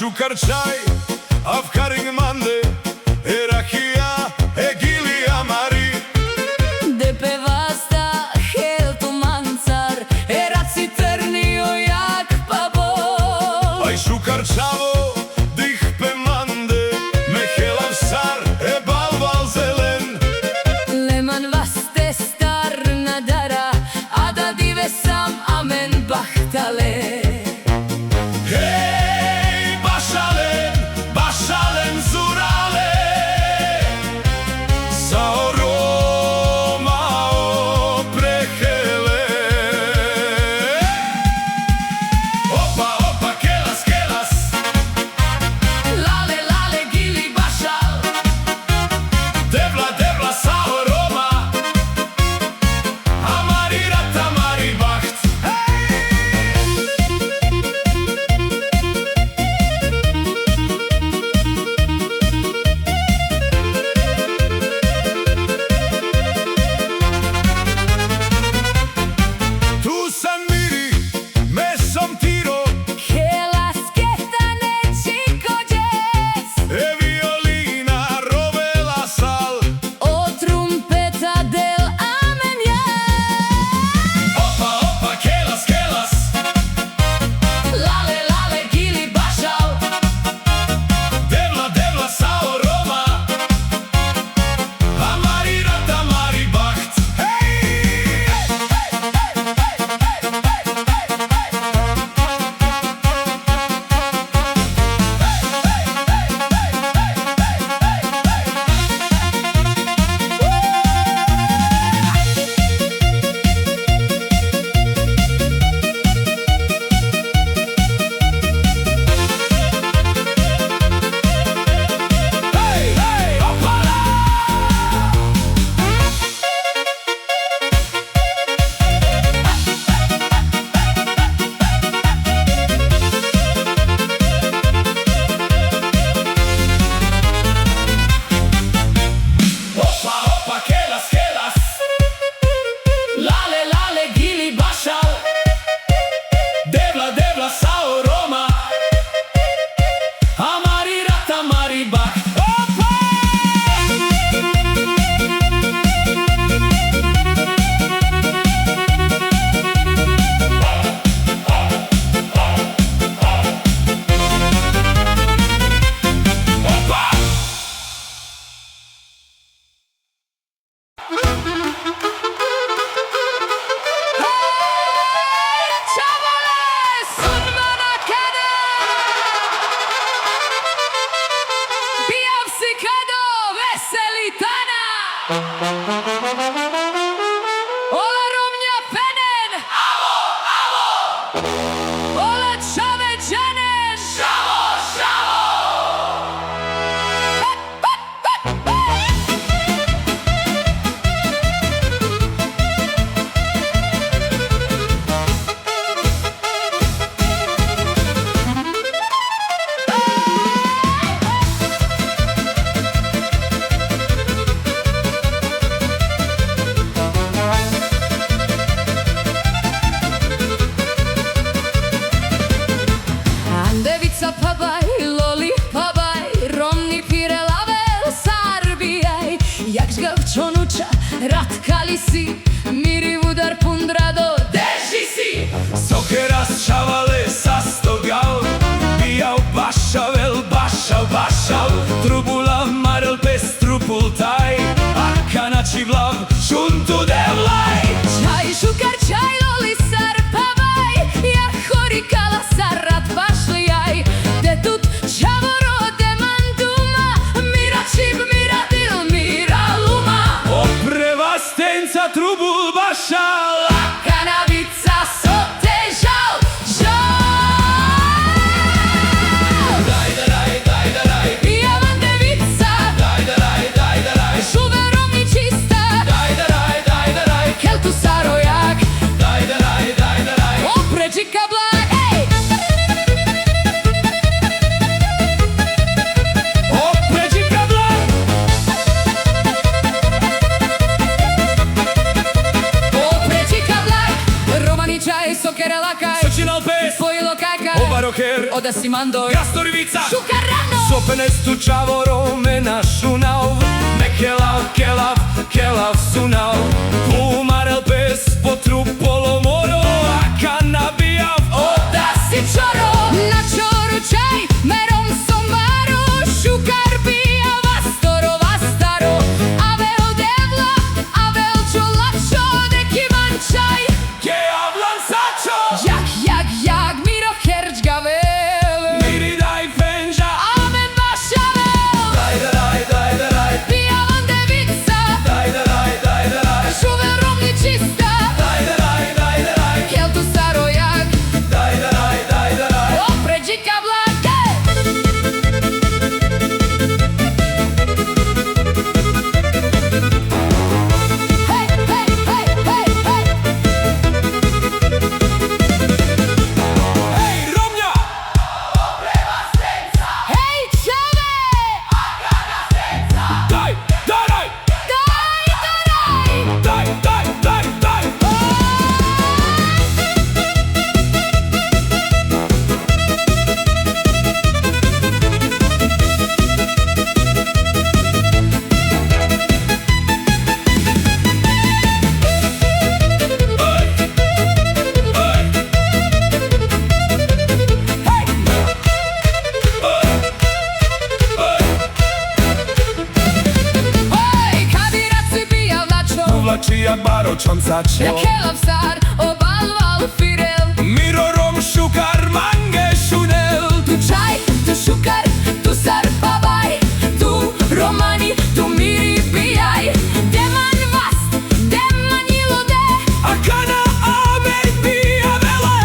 Šukar čaj, afkaring mande, erahia, egili amari. De pe vasta heltu mancar, eraci trnio jak pabol. Aj šukar čavo, dih pe mande, mehelav sar, e balval zelen. Leman vaste star nadara, a da dive sam amen bahtale. Hej, bašalen zurale, sa aroma oprehele. Opa, opa, kelas, kelas, Lale, lale, gili bašal, devla, devla, sa aroma, amari rat, amari baht. Tu san miri, me som tiro, helas ketane chicojes, e violina rovela sal. o trumpeta del amenia. Opa, opa, kelas, kelas, Lale, lale, gili bašal, devla, devla, sa aroma, amari rat, amari baht. Hey, hey, opala! Opa, opa, kelas, kelas, lale, lale, gili bašal, devla, devla, sa aroma, amari rat, amari baht. Opa! Opa! Chavale, sunmana kada, bijav si kado, veseli tana. Ola rumnja penen, avo, avo, ola čave džanen, šavo, šavo. Andevica pabaj, loli pabaj, romni pire lavel sarbijaj, jak žgavčonuča, rat kalisi, miri udar pundrado, deži si. Sokeras čavale sastogal, bijao bašavel, bašav, bašav, trubulav marel bez trupultaj, a kanači vlav šuntu devlaj. Čaj, šukar, čaj, loli sar pabaj, ja hori kala sar rat pašlijaj, de tut čavoro de manduma, mira čib, mira dil, mira luma. Opreva stenca trubul bašal, Kanavica sote žal, žal. daj da raj, daj da raj, Pijavan devica, daj da raj, daj da raj, šuve romni čista, daj da raj, daj da raj, keltu sarojak, daj da raj, daj da raj. opređika blag, ej! Opređi kabla, Opređika paroher Oda si mandoj Gastorivica Šukarano Sopenestu čavoro me našunao Mekelav, kelav, kelav sunao Umarel pes po trupolo moro A kan nabijav Oda si čoro Na čoru čaj Merom sombaro Šukar bija vastoro vastaro Ave odevla Ave čolapšo Deki vančaj Kejav lansačo Jak Miro herč gavel Miri daj fenža Amen vašavel Daj da daj, daj da daj Bija van devica Daj da daj, daj da daj Šuvel romni čista Daj da daj, daj da daj Kel tu starojak Daj da daj, daj da daj Opređi kablake Hej, hej, hej, hej, hej Hej, Romnja! Hej, čave Daj, daj, daj Daj, Daj, daj, daj, daj Hej, kabirac si bija vlačo Uvlači jak baro čoncačo Ja kelav sar Obalval firel Miro rom šukar mange šunel Tu čaj, tu šukar, tu sar pavaj Tu romani, tu miri pijaj Deman vast, deman ilode A kana amej pija vele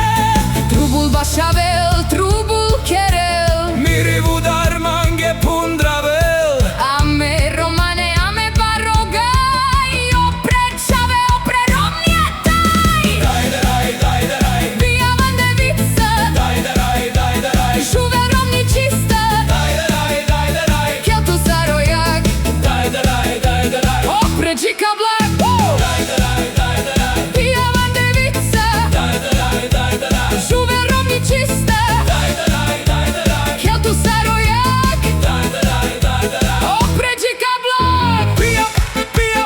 Trubul bašavel, trubul kerel Miri vudar mange pundravel Ame romane, ame barogaj Opre čave, opre romnjetaj Daj da daj, daj da daj Bija van devica Daj da daj, daj da daj Žuve romni čista Daj da daj, daj da daj Kel tu starojak Daj da daj, daj da daj Opređi kablak Daj da daj, daj da daj Bija van devica Daj da daj, daj da daj Žuve romni čista Daj da daj, daj da daj Kel tu starojak Daj da daj, daj da daj Opređi kablak Pija, pija,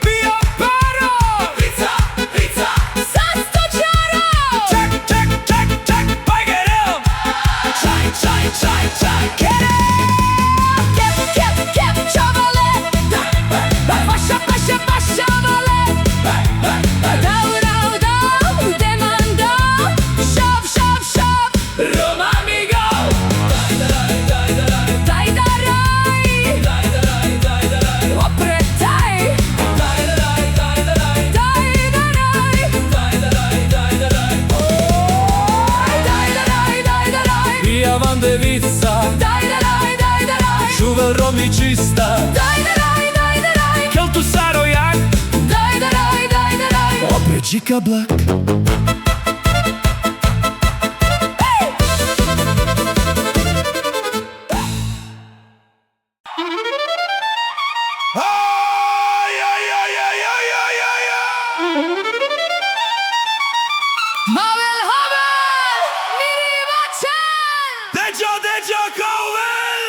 pija paro Rica, rica Sad stočaro Ček, ček, ček, ček, pajgerel Čaj, čaj, čaj, čaj Kep, čavale Paša, paša, pašavale Dau, dau, dau Deman dau Šav, šav, šav Roma amigo Daj da daj, daj da daj Daj da raj Daj da daj, daj da daj Opretaj Daj da daj, daj da daj Daj da raj Daj da daj, daj da daj Daj da raj, daj da raj Pija van devica Daj da raj, daj da raj Žuvel romi čista Daj da raj, daj da raj Kel tu sarojak Daj da raj, daj da raj Opređi kablak Aj, aj, aj, aj, aj, aj, aj, aj. Havel, havel Miri vačan Deđo, deđo, kauvel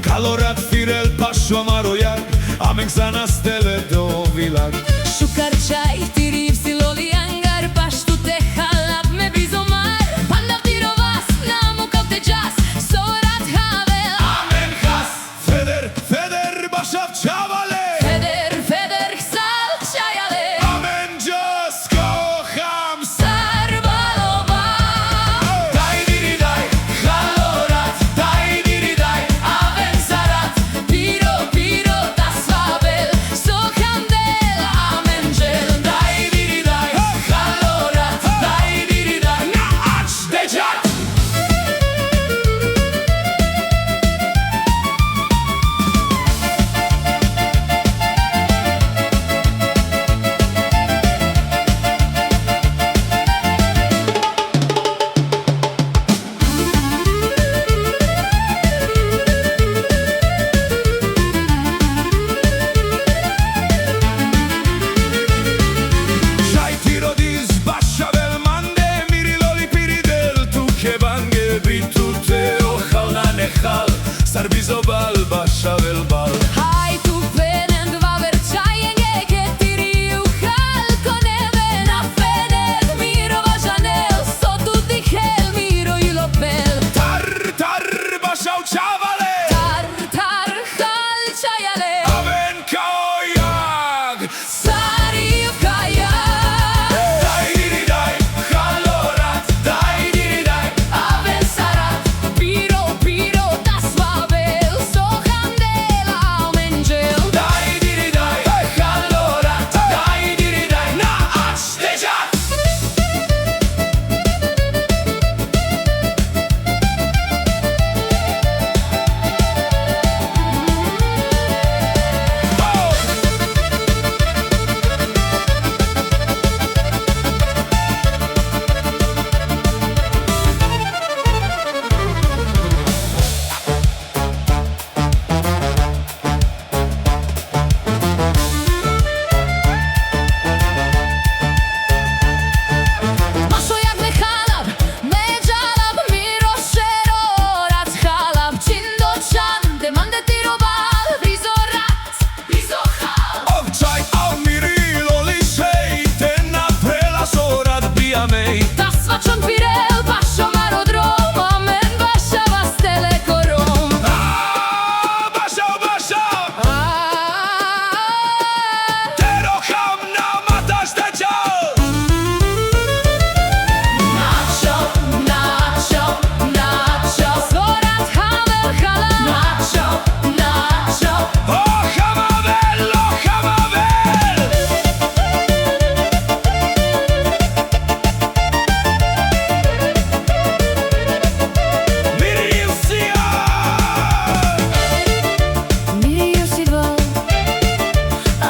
Kalorat firel pašo marojar Amek za nas tele do vilar Šukar čaj, ti riv si loli angar Baš tu te halab me bizomar Pandav tiro vas, namu kao te džas Sorat havel Amen has Feder, feder, bašav čavale Feder, feder, hsal čajale Amen just kocham Sarvalova Daj diri daj, kalorat Daj diri daj, Aven sarat Piro, piro, da svavel Soham del, amen žel daj diri Sarbizo bal, bashavel bal. Hai tu venen dva verčajenge che ti riuhal koneven a fenet miro vajanel so tu dikhel miro ilopel Tar, tar, bashav chavale. tar tar hal chayale Aven koyag. sari kaya Dai diri dai, halorat. Dai diri dai. aven sarat piro piro das vavel so handela mengel Dai diri dai, halorat. Dai diri dai. Na ashtejat. Masho jak me halab, me jalab, miro sherorat halab, chindo chan, de mande tirobal, vizorat, vizohal. Ovčaj, almirilo lišej, ten na prelasorat bijamej. Tas vačon pirel, pašo marodrom, amen vaša vas telekorom. Bashav, bashav. Terocham na mataštečal. Nacho, nacho, nacho, svorat havel halab. Nacho, nacho, O hamavel, o hamavel. Miri usija. miri usival,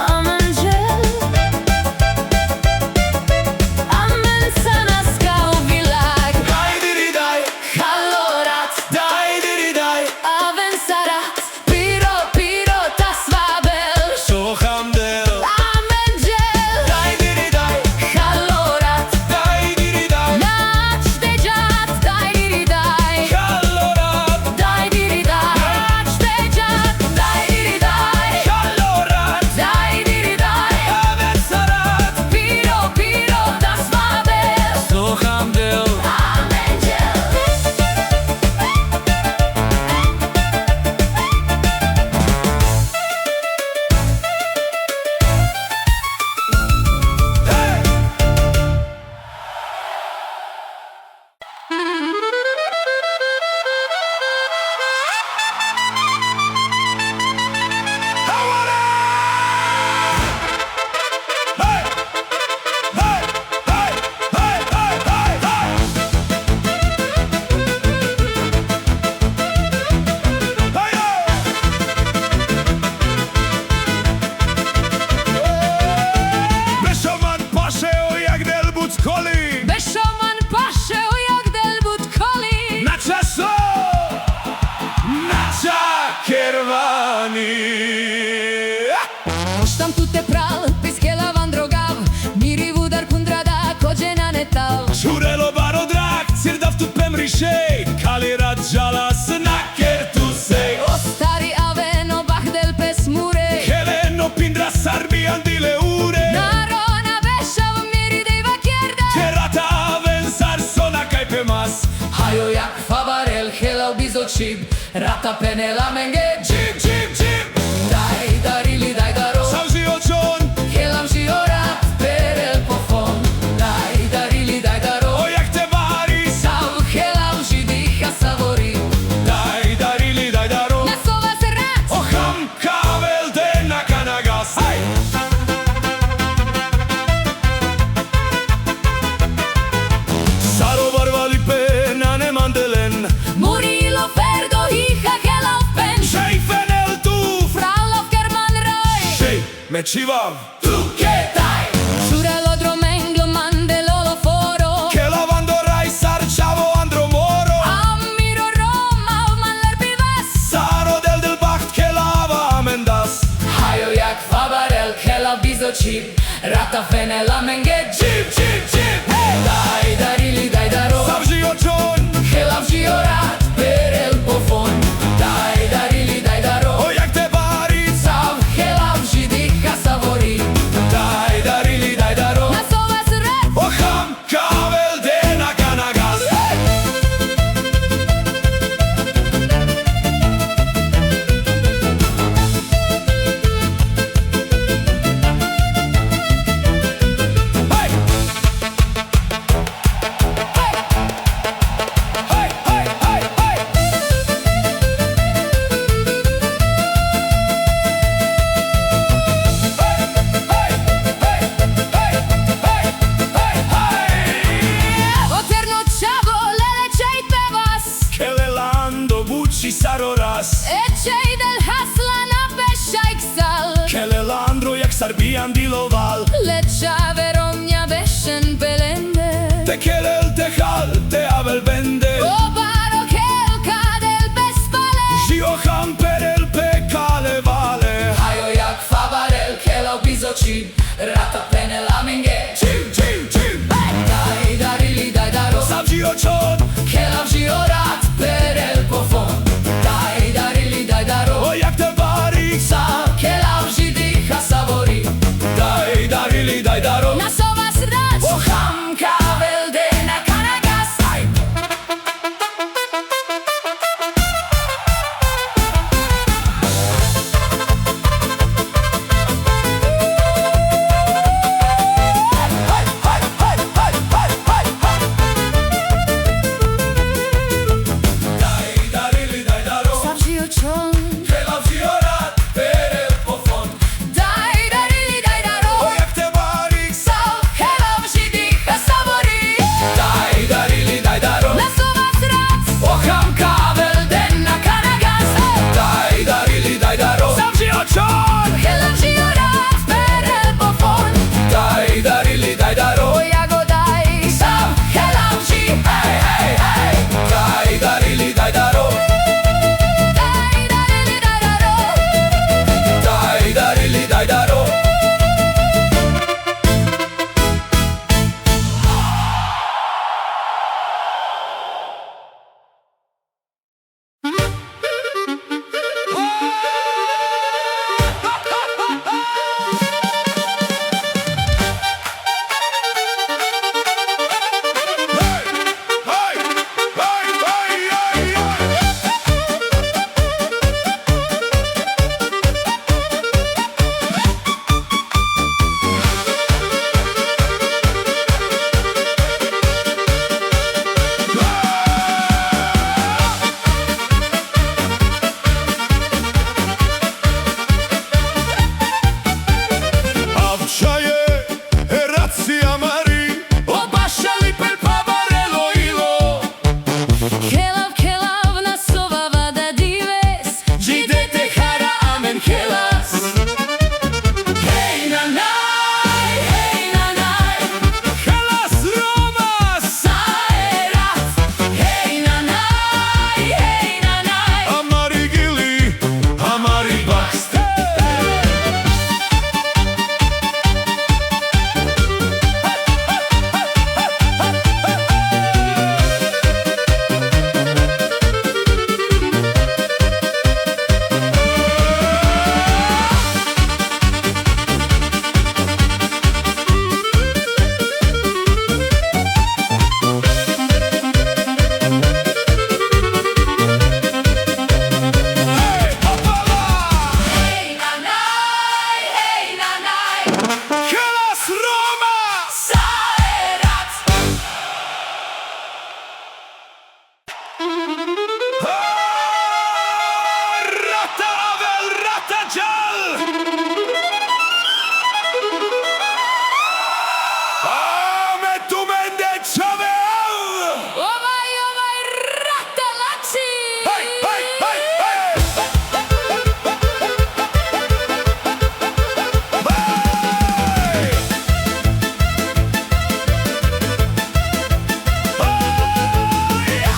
amen gel. Amen sanaska uvilag, Dai diri dai, halorat, dai diri dai. aven sarat, piro piro tas vabel. Sohamdel. Amen gel, Dai diri dai, halorat, dai diri dai. nach dejat, dai diri dai. Halorat, Dai diri dai, nach dejat, dai diri dai. halorat. Dai diri dai, Aven sarat. piro piro tas vabel. Sohamdel. Amen gel. Beshoman pashe o jak delbut koli. Tam tu te pral, piskela van drogav. Miri vudar kundrada, kođena netal. Šurelo baro drag, cirdav tu pemrišej, kalirat žalas na kertu sej. O stari aveno bahdel pes mure. Heleno pindra sarbijan dile ure. Narona beshav miri deiva kjerda. Kerata aven zar sona kaj pemas. Hajo jak favarel, helal bizočib. Rata penela menge, džib, džib, džib. Daj darili, daj daro. Savži očon, Helam žiorat, perel pofon. Daj darili, daj daro. o jak te vari. Sav helam židiha savori. Daj darili, daj daro. Nasova se rat. Oham kavel de na kanagas. Haj! Saro barvali pe na ne mandelen. Murilo ferdo hiha helam pen. Šej fenel tu. Fralov kerman roj. Šej me čivav. Tu ketaj. Šurelo dromenglo mandelolo foro. Che lavando rai sar ciavo andro moro. Amiro Roma, manler pivas. Saro del bacht che lava amendas. Hajo jak favarel, hela bizočib. Rata fenela menge, džib, džib, džib. Daj darili, daj daro. Savži očon, Helam žiorat, perel pofon. Daj Kocham perel pekale vale. Hajo jak favarel, kelav bizočin, rata penela menge. Čim, čim, čim. Daj darili, daj daro, Sam žio čod. kelav žio rat, perel pofon. Daj darili, daj daro, O jak te bari. sa kelav židiha savori. Daj darili, daj daro. Na sova srdač, oham kavel de na kanagas. Aj. Haj, haj, haj, haj, haj, haj, haj. Daj darili, daj daro. Sav žio čon, Kelav žio rad, perel pofon. daj darili, daj daro, O jak te bari. sa kelav židiha savori. Daj darili, daj daro. Na sova srdač, oham kavel de na kanagas. Daj darili, daj daro. Sam žio čod. Kelav žio rat, perel pofon. Daj darili, daj daro. Jagodaj, sam kelav ži, Hej, hej, hej. Daj darili, daj daro. daj darili, daj daro. Daj darili, daj daro. Hej, hej, hej, hej, hej. Avčaje, racija mari, obašali per pavarelo ilo. Kelav, kelav, na sova vada dives. Židete hara amen helas. Hej na naj, hej na naj. Helas Romas. Saerat. Hej na naj, hej na naj. Amari gili, amari bakste. Hej, opala. Hej na naj, hej na naj. Helas Romas. Saerat. Rata avel, rata jal. Ame tu mende chavel. Ovaj, ratalači. Hej, hej, hej, hej. Hej. Hej.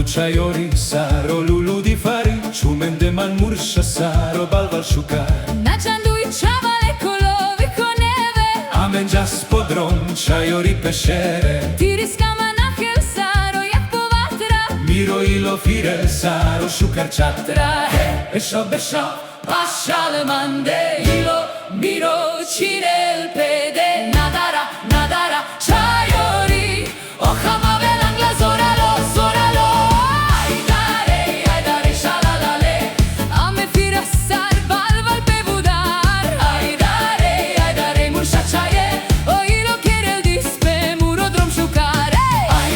Ciaiori saro lulu di fari Ciumen de man murșa saro balval șucar Naciandui ciavale colovi con neve Amengia spodron Ciaiori pescere Tiriscama nachel saro jak povatra Miro ilo firel saro șucar ciatra Tra Besho besho Pașale mande ilo miro cinel pede Nadara, nadara, ciaiori O hamave langla zoralo, zoralo Ai dare, shalalale Ame fira sar balval pe budar Ai dare, murșa ciaie O ilo cherel dispe murodrom șucare Ai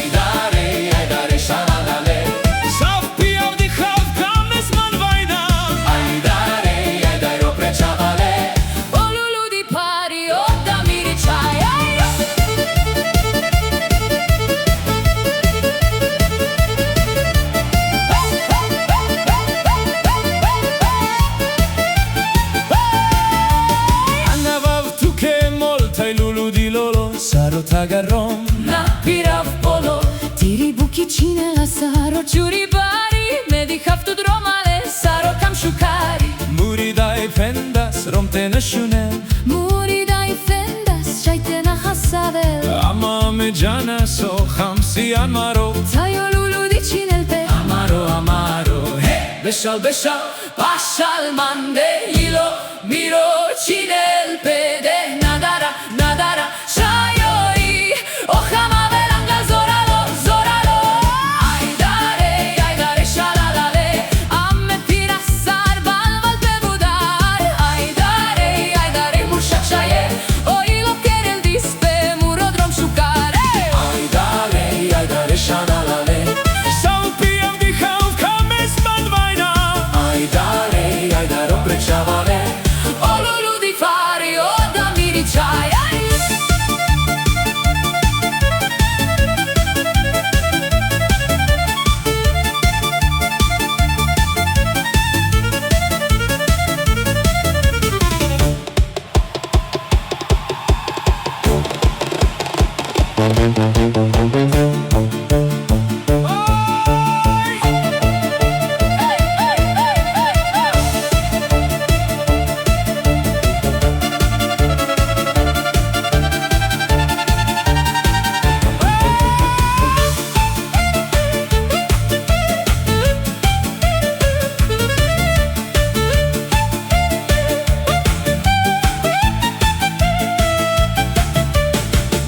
dare shalalale Sav piav di hav kames man vaina Ai dare opre chavale O lulu di pari, o da miri ciaie Anavav tu che moltai lulu di lolo Saro tagarrom Na pirav polo Tiri buchicine la saro ciuribari Medi haftu dromale saro cam șucari Muri dai pendas romte nășune Muri dai fendas șaite na hasavel Ama me jana so hamsi amaro Taio lulu di cinel pe Amaro Hey Beshal beshal Pașal mande ilo miro cinel pe de Nadara, nadara, șaiori O hamave langa zoralo, zoralo Ai dare, shalalale Ame pira sar balval pe budar Ai dare, murșa ciaie O ilo cherel dispe murodrom șucare Ai dare shalalale Sau piav di hav kames man vaina Ai dare opre chavale O lulu di fari, o da miri ciaie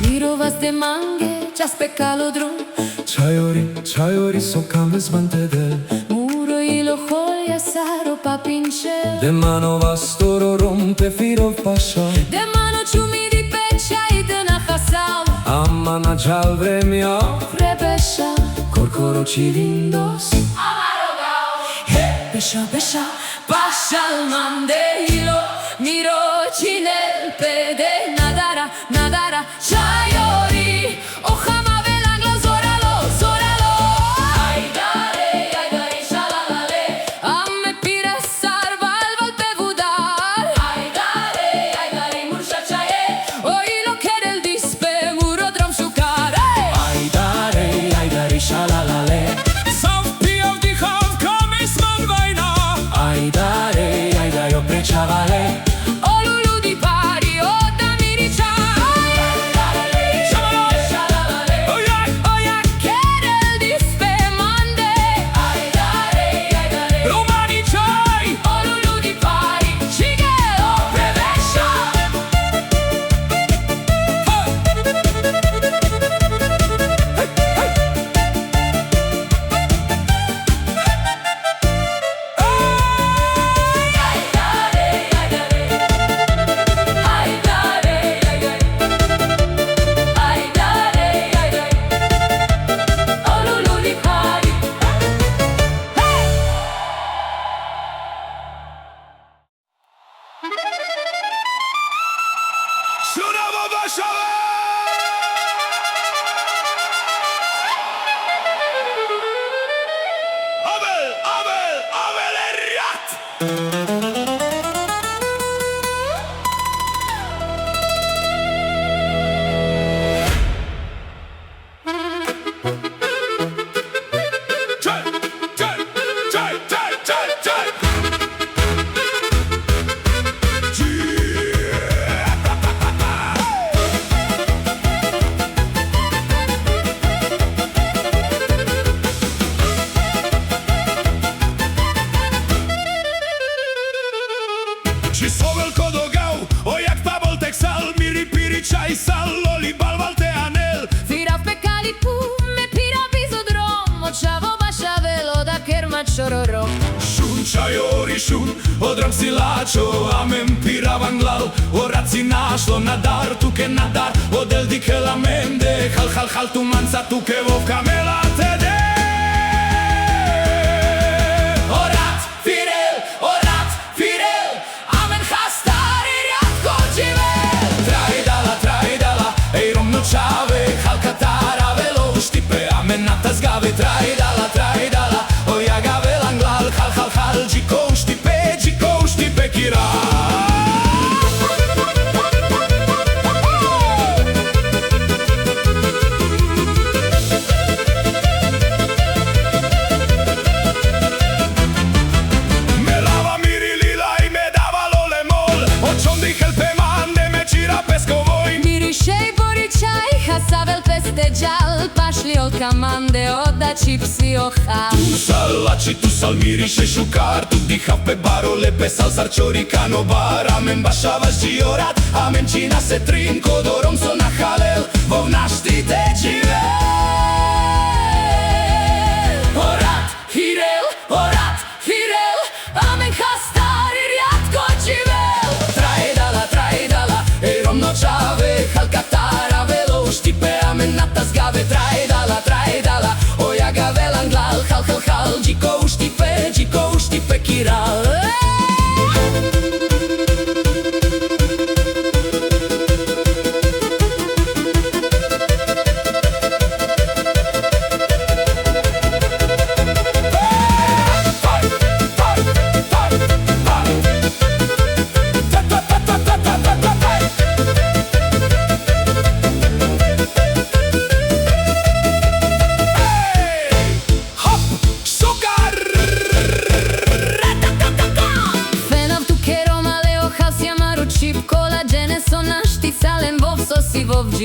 Mirovas de mangue, ceas pe calodrom Ciaiori so kames man tedel Muro ilo hoia saro pa pincel De mano vastoro rompe firov pasha De mano ciumi di pecciai de na hasal Amma na jal vremia Rebeșa, Corcoro cilindos amarogau Beșa, pașal mande ilo miro cinel pe de Nadara, nadara, ciaiori O hamave langla zoralo, zoralo Ai dare, shalalale Ame pira sar balval pe budar Ai dare, murșa ciaie O ilo cherel dispe murodrom șucare Ai dare shalalale Sav piav di hav kames man vaina Ai dare opre chavale O lulu di pari, o da miri ciaie Miricai saloli balvalte anel Firav pe calipu, me pira bizodrom Očavo bašavelo da kerma čororom Shun čajori shun, odram silačo Amen piravan glal, oraci našlo nadar Tuke nadar, odel dike la mende Hal hal hal tu manca, tuke vovka mela tede Orat, firel, amen hastari riadko dživel Trajdala, ej romno čave Hal katara velo štipe, amen natas gave Trajdala, oja gave langlal Hal hal hal, džiko štipe kira Pašli od kamande, odači psi ohal Tu salaci, tu sal miriše šukar Tu diha pe barole, pe sal sarciori canobar Amen bašavaš džiorat, amen čina se trin Kodorom so na halel, vov naštite dživel Orat, hirel, amen hastari riadko dživel Trajdala, ej romno čave Hal katara velo štipe, amen natas gave Trajdala, oja gave langlal Hal hal hal, džiko štipe kiral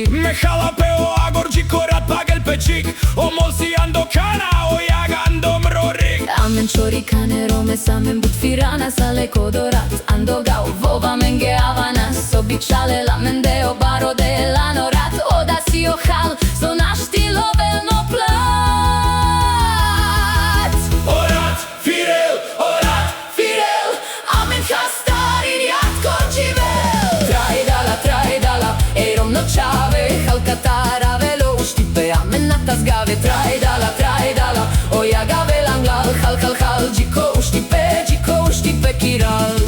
Me jalapeo agorgi corat pagel pecic O molsi ando cana o iagando mroric Amen čorikane romes, amen but firana Sale kodorat, ando gau vova menge avanas Običale la mendeo baro de lanorat Oda si ohal, so našti lovelno plat Orat, firel, amen hastari riadko dživel Trajdala, ej romno čave Hal katara velo štipe, amen natas gave Trajdala, oja gave langlal Hal hal hal, džiko štipe kiral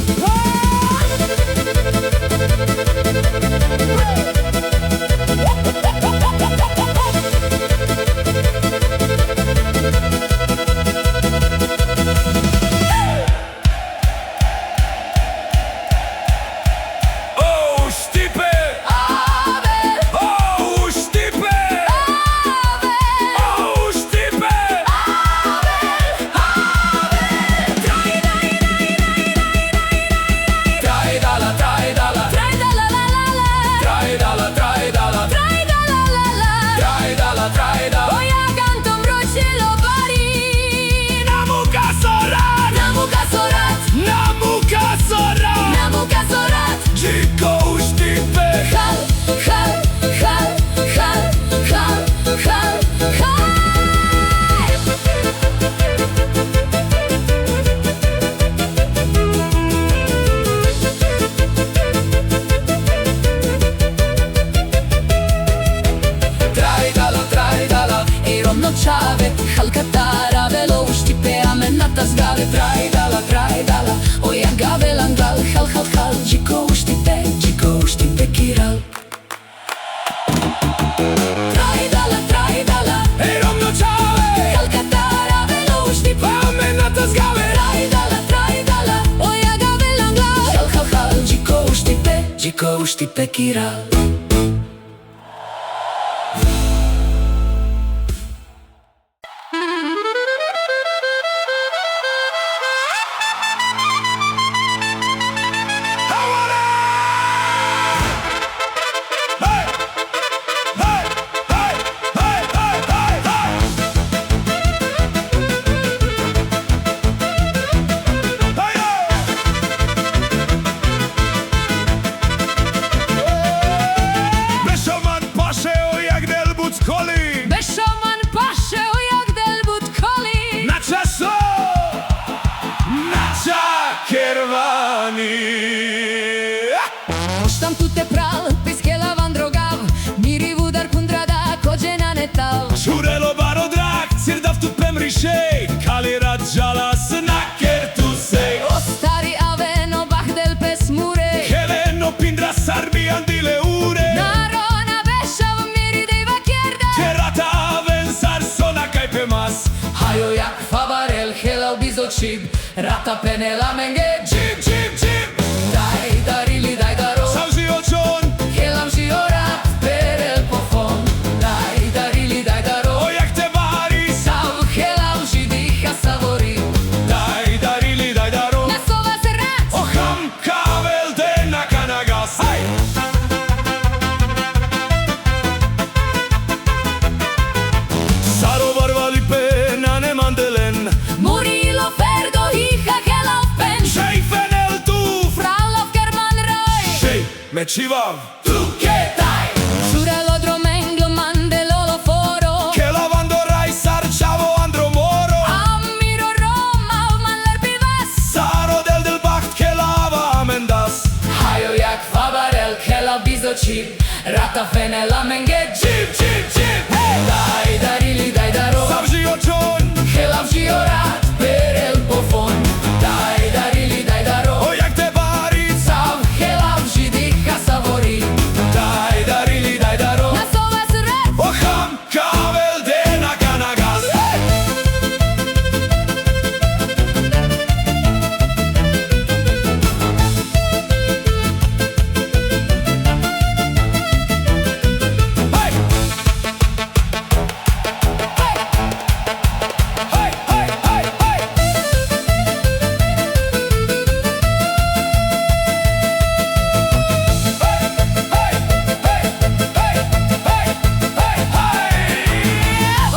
čave Hal katara velo štipe, amen natas gave Trajdala, oja gave langlal Hal hal hal, džiko štipe kiral Trajdala, ej romno čave Hal katara velo štipe, amen natas gave Trajdala, oja gave langlal Hal hal hal, džiko štipe kiral ani. Tam tu te pral, piskela van drogav Miri vudar kundrada, kođena netal Čurelo baro drag, cirdav tu pemrišej Kali radžala snaker tu sej O stari aveno, bahdel pes mure Heleno pindra sarbian dile ure Narona vešav, miri deiva kjerda Kerata aven sar sona kaj pe mas Hajo jak favarel, helav bizočib Rata penela menge, Jib, jib, jib daj darili, daj daro Sam zi očon, Helav žiorat, perel pofon Daj darili, daj daro o jak te vari Sav helav židiha savori Daj darili, daj daro Na sova se rat O ham kavel de na kanagas Haj! Saro varvali pe nane mandelen Murilo ferdo hiha helav pen Shej fenel tu Fralov kerman roj Shej me čivav Tu ketaj Šurelo dromenglo mandelolo foro Ke lavando raj sar čavo andro moro Amiro Roma manler bivas Saro del baht ke lava amendas Hajo jak favarel helav bizočib Rata fenela menge Jib, jib, jib Daj darili, daj daro Sam zi očon, Helav žiorat, perel pofon Daj darili, daj daro o jak te vari Sav helav židiha savori Daj darili, daj daro Na sova se rat O ham kavel de na kanagas Hej! Hej, hej, hej, hej!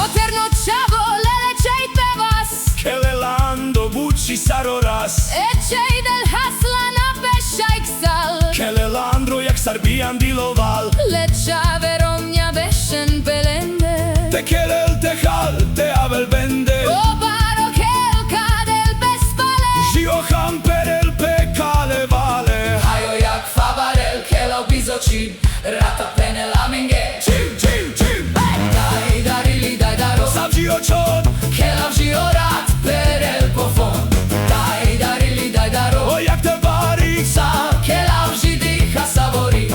Oterno čavo, lele čej pevas Kelelando buci saroras E čej del hasla na pešajk sal Kelelandro jak sarbian diloval Lečave romnja vešen belende Te kelel te hal te avel bende O baro kelka del bespale Žio ham perel pe kale vale Hajo jak favarel helav bizočib Rata penela menge Čim, čim, čim Daj darili, daj daro Sam žio čon Helav žiorat, perel pofon Daj darili, daj daro O jak te vari Sav helav židiha savori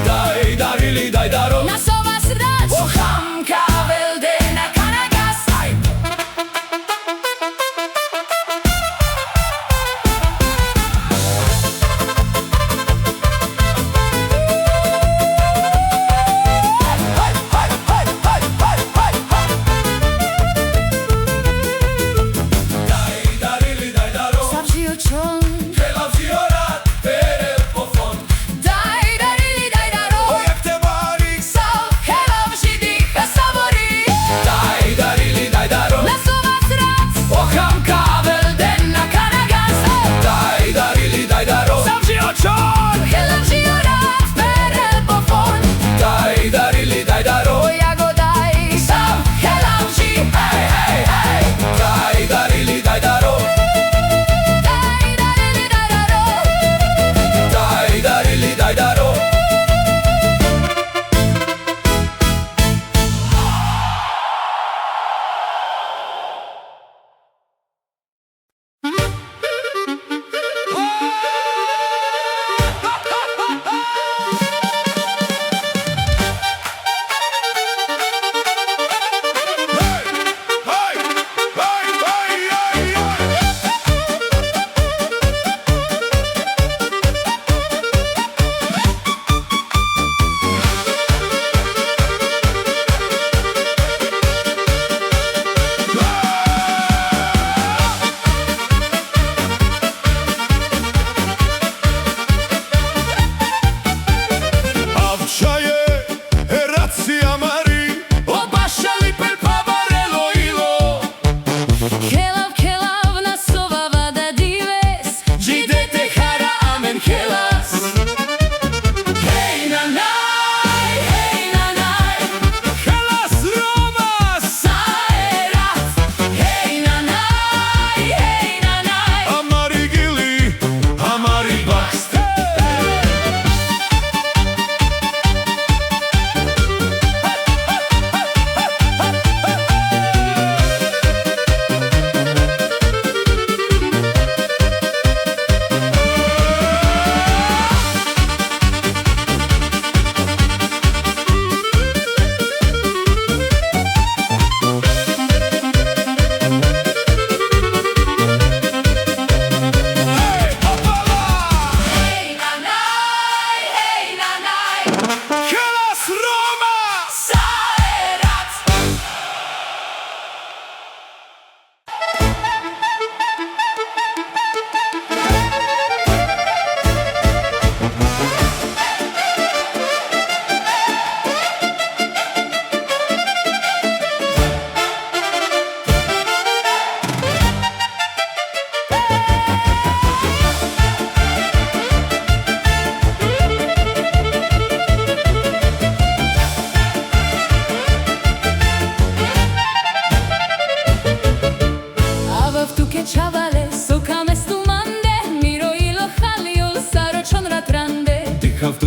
Daj darili daj daro Na sova se rat O ham kavel de na kanagas Aj! Hej, hej, hej, hej, hej, hej, hej! Daj darili daj daro Sav žiočon Helav žio rad perel pofon Daj darili, daj daro O jak te vari Sav helav židiha savori Daj darili daj daro Na sova se rat O ham kavel de na kanagas Daj darili daj daro Sam žio čon Helav žiorat, perel pofon Daj darili daj daro O jago daj Sav helav ži Hej, hej, hej! Daj darili daj daro Daj darili,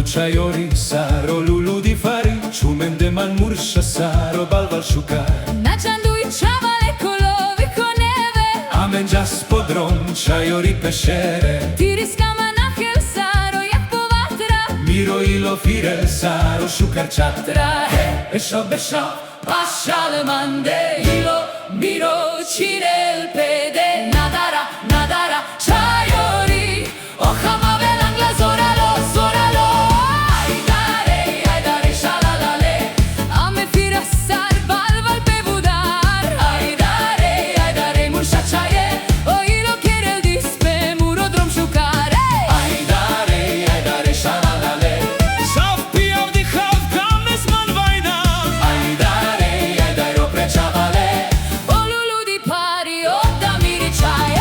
Chaiori saro lulu di fari Ciumen de man mursha saro balval shukar Naciandui ciavale colovi con neve Amengia spodron Chaiori pescere Tiris kamanachel saro jak powatra Miro ilo firel saro shukar chatra Besho besho Pașale mande ilo miro cinel pede Nadara, nadara, chaiori Ochama velangla zoralo, zoralo Aidare, shalalale Ame fira sar balval pe budar Aidare, mursha chaie O ilo kerel dispe murodrom shukare Aidare, shalalale Sav piav di khav kames man vaina Aidare, opre chavale O lulu di pari, o da miri chai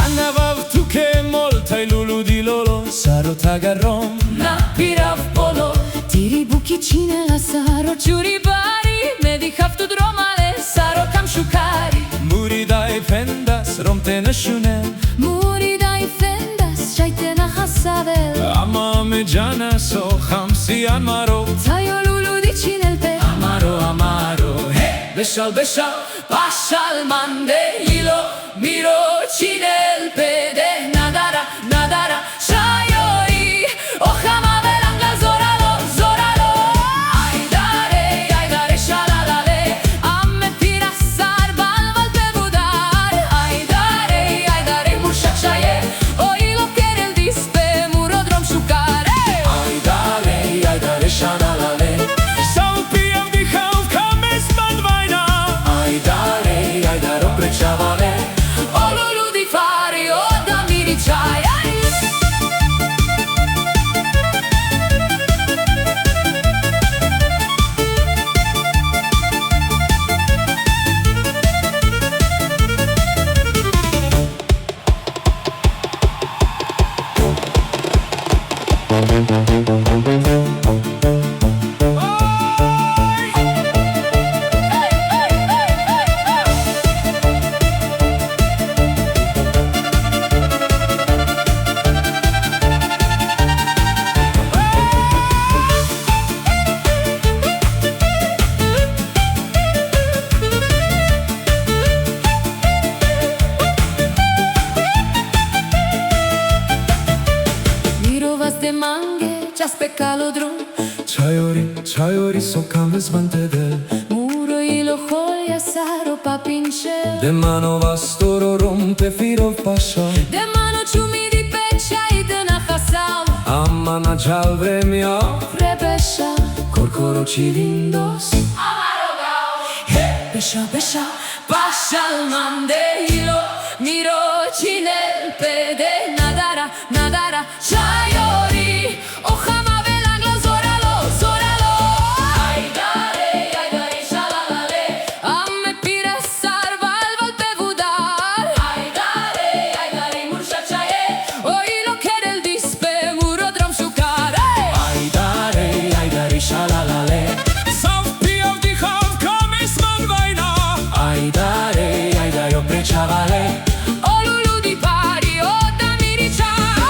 Anavav tu ke moltai lulu di lolo Saro tagarom Na pirav polo Tiri buchicine la saro Ciuri bari Medi haftu dromale Saro cam shukari Muri dai pendas romte nashune Muri dai fendas Shaite na hasavel Ama me jana so khamsi amaro Tayo lulu di cinel pe Amaro Beshal beshal Pașal mande ilo Miro cinel pede Nadara, nadara Shaiori Ochama velanga zoralo, zoralo Aidare, shalalale Ame pira sar balval pe budar Aidare, mursha chaie O ilo kerel dispe murodrom shukare Aidare, shalalale Sav piav di khav kames man vaina Aidare, opre chavale O lulu di fari, o da miri chai Mirovas de mange, čas pe calodrom Chaiori so kames vantedel Muro ilo holja saro papinčel De manova storo rompe firov pasha De mano čumi di peča i de na hasal Amma na džal vremja Prebeša, Korkoro cilindos beša Pašal mande ilo Miro cinel pede Nadara, nadara Chaiori Ochama velangla zoralo, zoralo Aidare, shalalale Ame pira sar balval pe budar Aidare, mursha chaie O ilo kerel dispe murodrom shukare Aidare, shalalale Sav piav di khav kames man vaina Aidare, opre chavale O lulu di pari, o da miri chai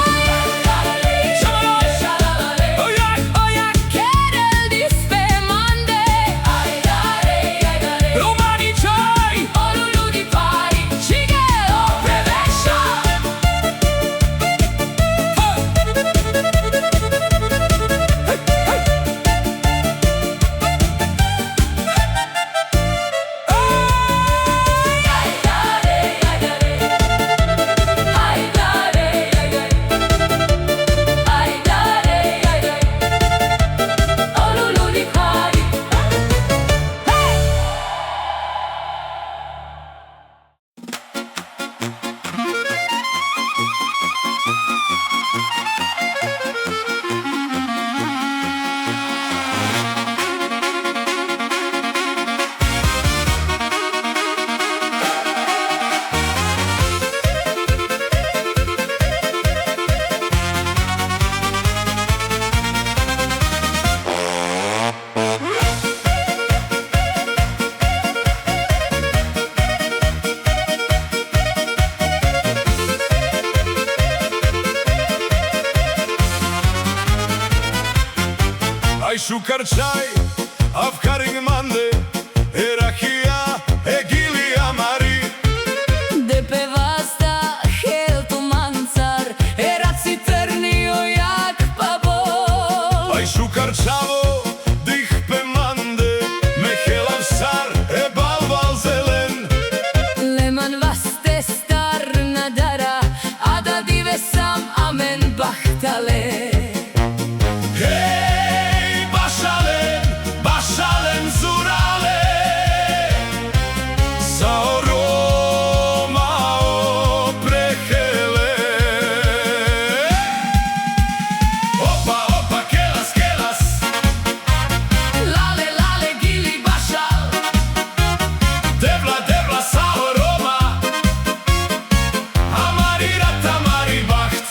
Ai shukarchai, afkaring mande, erachia, egili amari. De pe vasta heltu mancar, eraci crnio jak pavol. Ai shukarchavo, dih pe mande, mehelav sar, e balval zelen. Leman vaste star nadara, a da dive sam amen bahtale. Hej, bašalen zurale, sa aroma oprehele. Opa, opa, kelas, kelas, Lale, lale, gili bašal, devla, devla, sa aroma, amari rat, amari baht.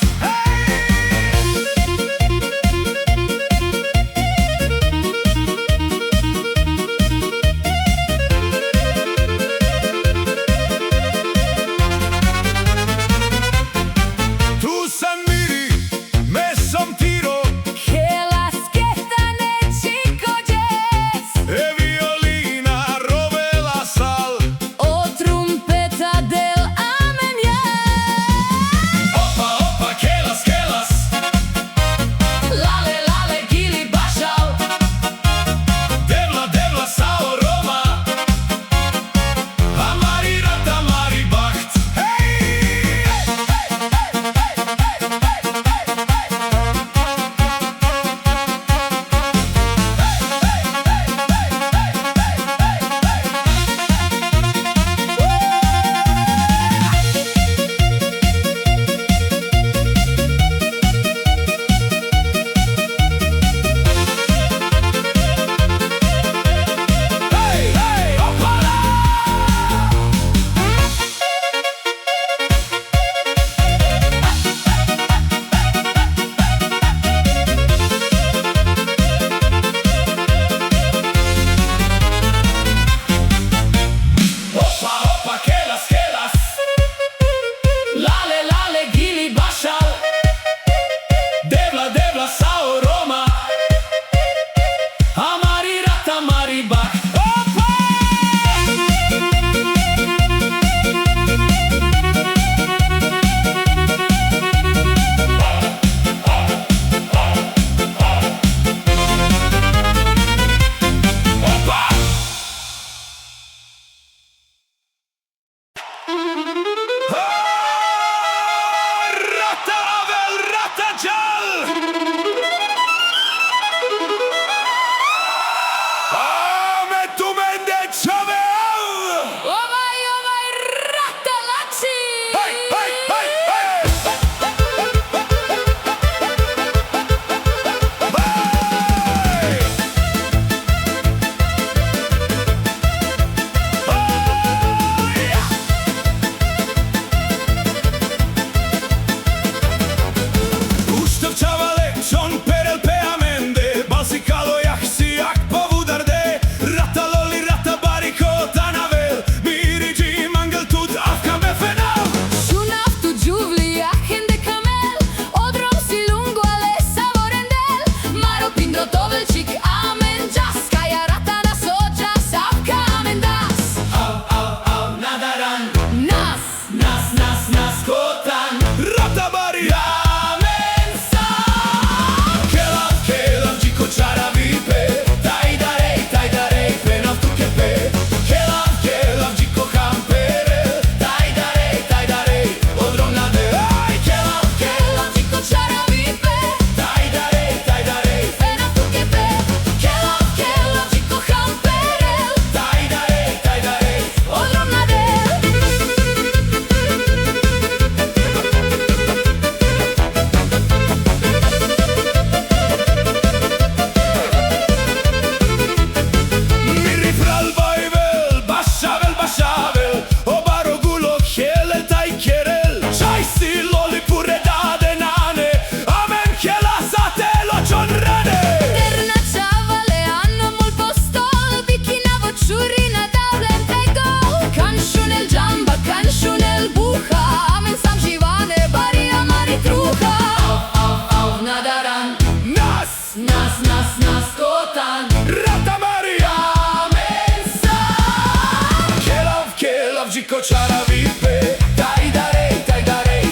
čaravipe, taj darej,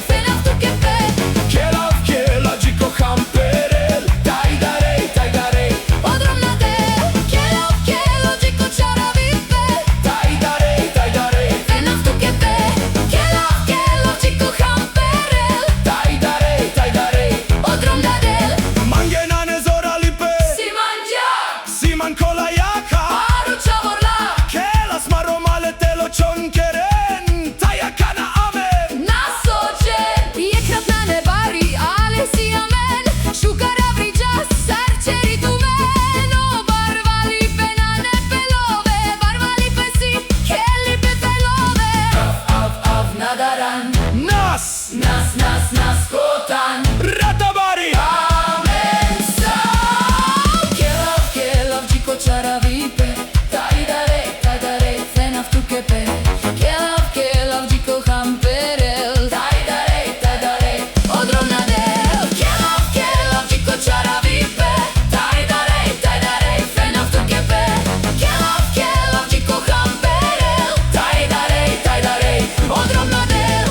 Fena tu che pe kjela džiko hamperel, taj darej, Odromna del Kjelo džiko čaravipe taj darej, Fena tu che pe Kjelo džiko hamperel taj darej, Odromna del Mangenane zoralipe Si mangia Siman kola jaka Aru čavorla Kelas maromale telo čonkeren Tajakana amen Nasođe je kratnane bari Ale si amen Šukara vriđa sarčeri tu meno Barvali penane pelove Barvali pesi Kelipe pelove Av nadaran Nas Nas kotan Ratabari Amen sam Kjelav džiko čaravipe Taj darej Fenav tu kepe Kjelav džiko hamperel Taj darej Odromna del Kjelav džiko čaravipe Taj darej Fenav tu kepe Kjelav džiko hamperel Taj darej Odromna del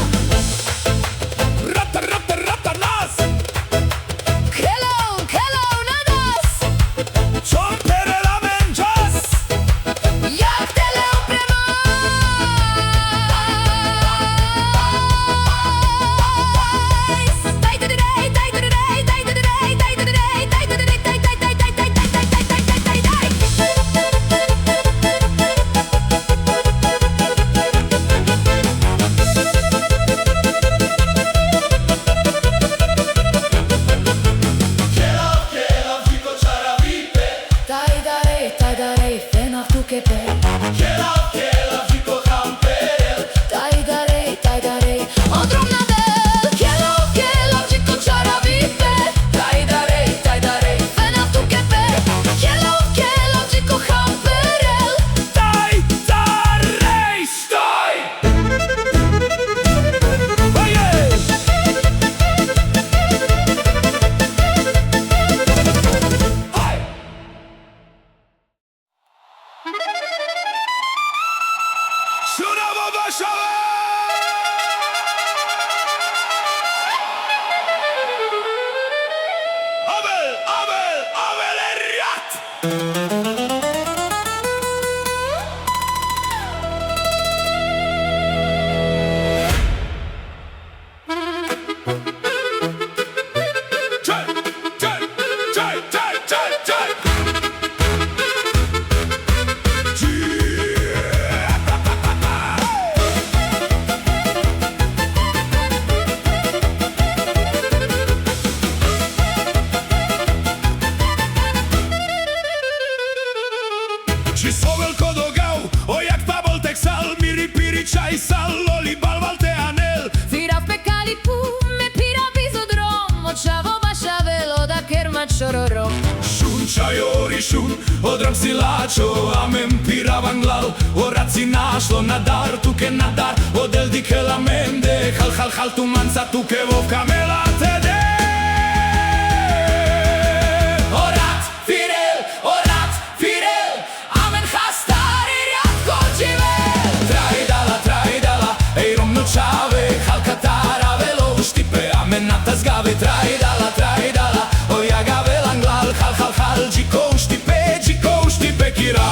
Rata nas Hello nadas Čomperel amen čas Jak tele kjela džiko čaravipe, Taj darej, fenav tu kepe kjela džiko hamperel, Taj darej, odromna del Kjelav džiko čaravipe Taj darej, fenav tu kepe Kjelav džiko hamperel Taj darej stoj! Oje Haj! Šunavo bašave Abel erjat Čaj Či sovel kodogau, o jak pabol tek sal, miri piri čaj sal, loli balval te anel. Firav pekali pu me pira bizodrom Očavo bašavelo da kerma čororom Šun čajori šun, odrom silačo, amen piravan glal, orat si našlo nadar, tuke nadar, odel dike la mende, hal tu manca, tuke vovka mela tede. Orat, firel, amen hastari rjatko dživel. Traj dala, ej romno čave, hal katara velo štipe, amen natazgave. Traj dala, oja ga velan glal, hal, džiko štipe kira.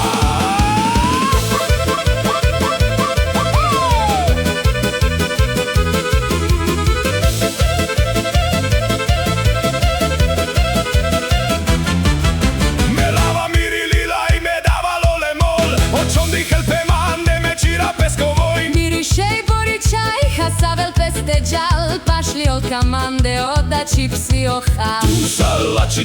Melava miri lila i me dava lole mol, očom dihel pe mande me čira peskovoj. Mirišej boričaj, hasavel peste džal Pašli od kamande, oda čipsi ohal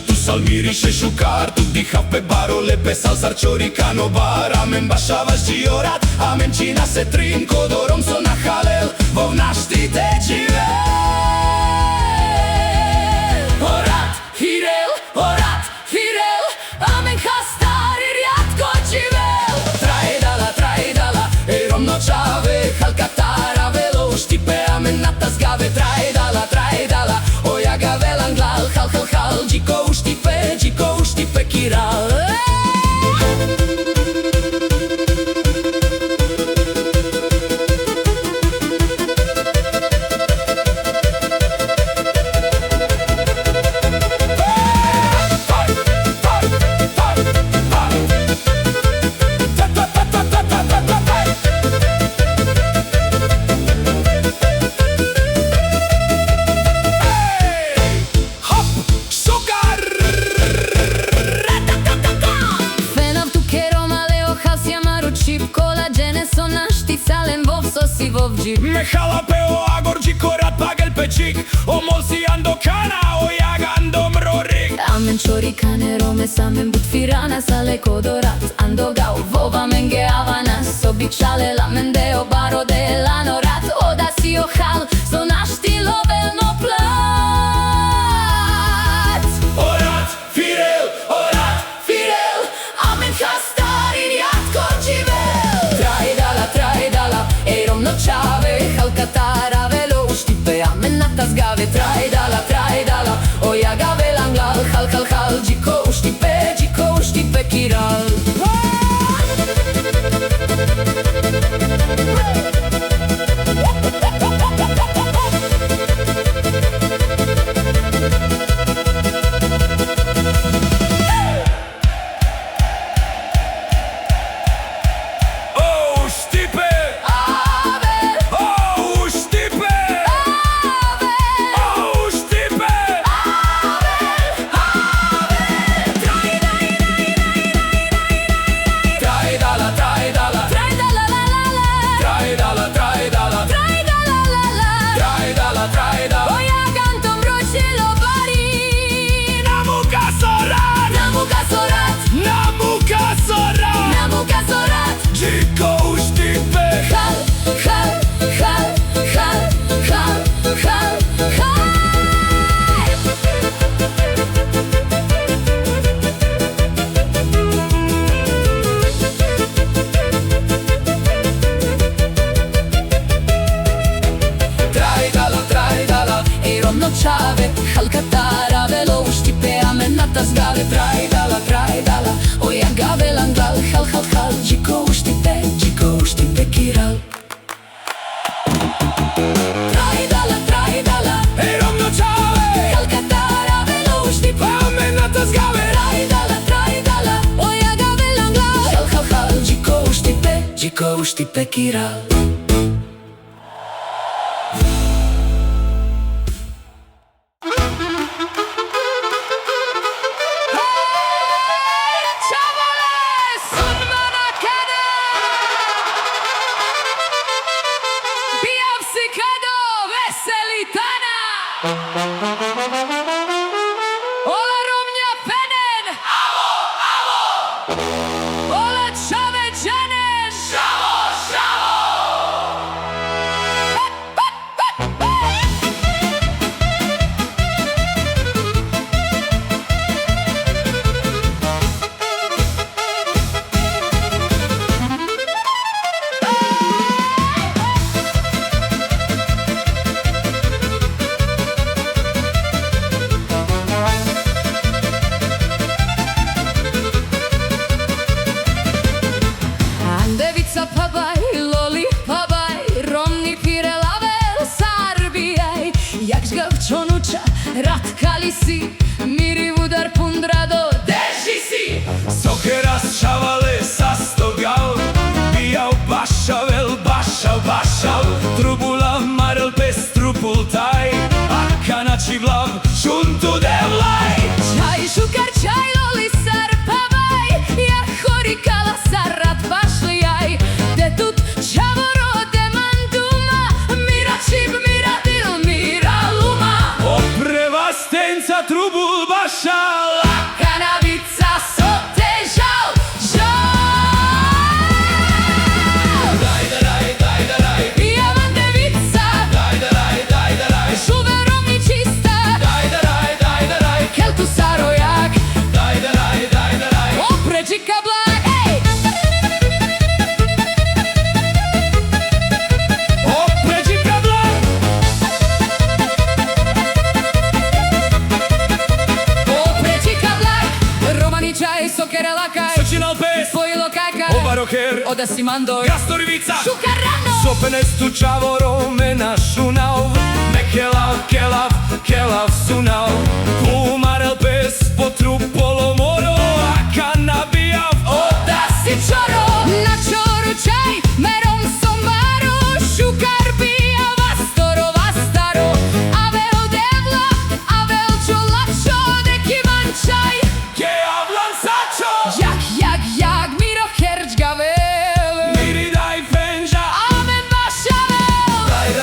Tu sal miriše šukar, tu diha pe baro, lepe sal sarčori kanobar. Amen bašavaš džiorat, amen čina se trin, kodorom so na halel, vov naštite dživel. Orat, hirel, amen hastari rjatko dživel. Traj dala, ej romno čave, hal katara velo štipe, amen natazgave. Traj dala, oja ga velan glal, hal, džiko štipe kiral. me jalapeo agorgico rat pagel pecic o molsi ando cana o jagando mrorik. Amen choricane rome samen butfirana sale kodorat ando gau vova menge avanas običale la mendeo baro de lanorat oda si ohal so naš stilovel no plat. Orat firel Amen hastarin jatko živel. Trajdala, ej romno čave halkatara velo uštipe amen natazgave. Trajdala, o jagave langlal hal džiko uštipe kiral. Čave, halkatara velo uštipe amen natazgave. Trajdala, o jagave langlal hal džiko uštipe kiral. Trajdala, ej romno čave halkatara velo uštipe amen natazgave. Trajdala, o jagave langlal hal džiko uštipe kiral. Ola Romnja penen! Ola čave dženen! Ratkali si, miri udar pundrado, deži si. Sokeras čavale sastogal, bijao bašavel, bašav, trubula marel bez trupultaj, a kanači vlav šuntu devlaj. Čaj šukar, čaj loli sarpavaj, ja horikala sarat pašlijaj, de tut čavoro de manduma, miračib miradil miraluma. Stenca trubul bašal, Kanavica sotežal, žal. Daj, Pijavan devica, šuve romni čista, keltu sarojak, opređi kablak, ej! opređi kablak, Čaj, sokere lakaj, sočinal pes, spojilo kakaj, obaroher, oda si mandoj, gastorivica, šukarano, sopenestu čavoro mena šunav, kelav sunav, umarel pes po trupolo moro, a kanabijav, oda si čoro, na čoru čaj, merom sombaro, šukar bija vastoro, ave odevla, ave čolačo, neki mančaj. Jak, miro herđ gavel, miri daj fenža, amen bašavel.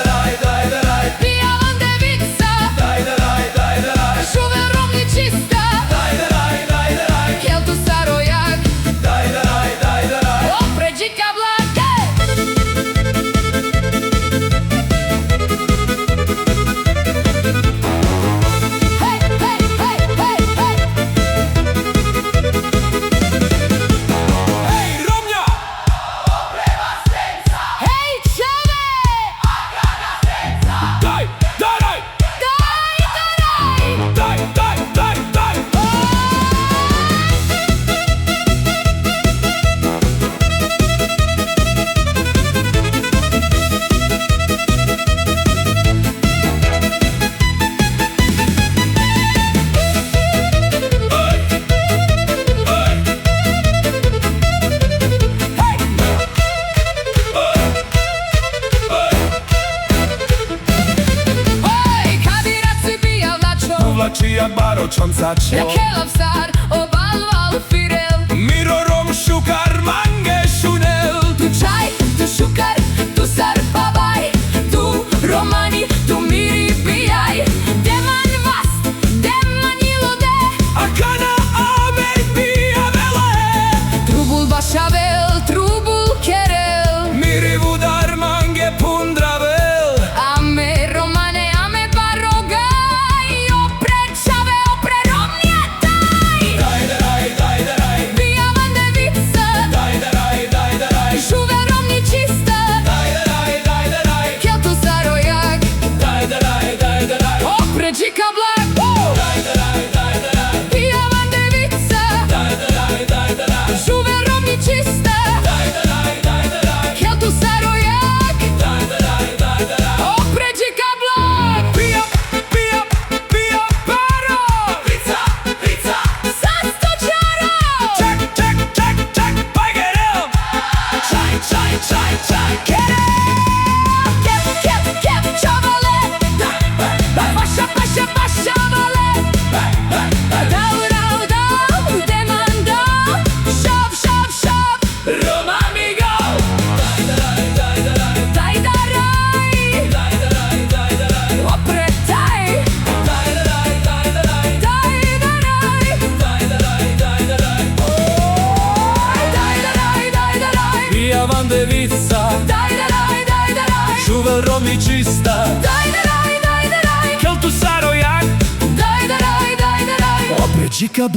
koncačo Jakelav sar, obalval firel. Miro rom šukar mange šunel Tu čaj, tu šukar, tu sar pavaj, tu romani, tu miri pijaj. Deman vast, deman ilode, A kana amej pija vele trubul bašavel, trubul kerel. Miri vudar mange pundravel Ame romane, ame barogaj, opre čave, opre romnjetaj. Daj, Pija vandevica, žuve romni čista. Kel tu sarojak, opre džika blag. Pija vandevica, žuve romni čista. Kel tu sarojak, opre džika blag. Pija, pija, pija paro Sa stočara, Čak, čak, čak, čak, pajgerel Kep, čavale. Paša, paša, pašavale. Dau, dau, dau, deman dau. Šav, šav, šav, Roma amigo daj da raj. Opre taj, daj da raj. Daj da raj, daj da raj. Pija vandevica Daj da raj, daj da raj. Žuvel romi čista Daj da raj, daj da raj. Kel tu sarojak Daj da raj, daj da raj. Opet čika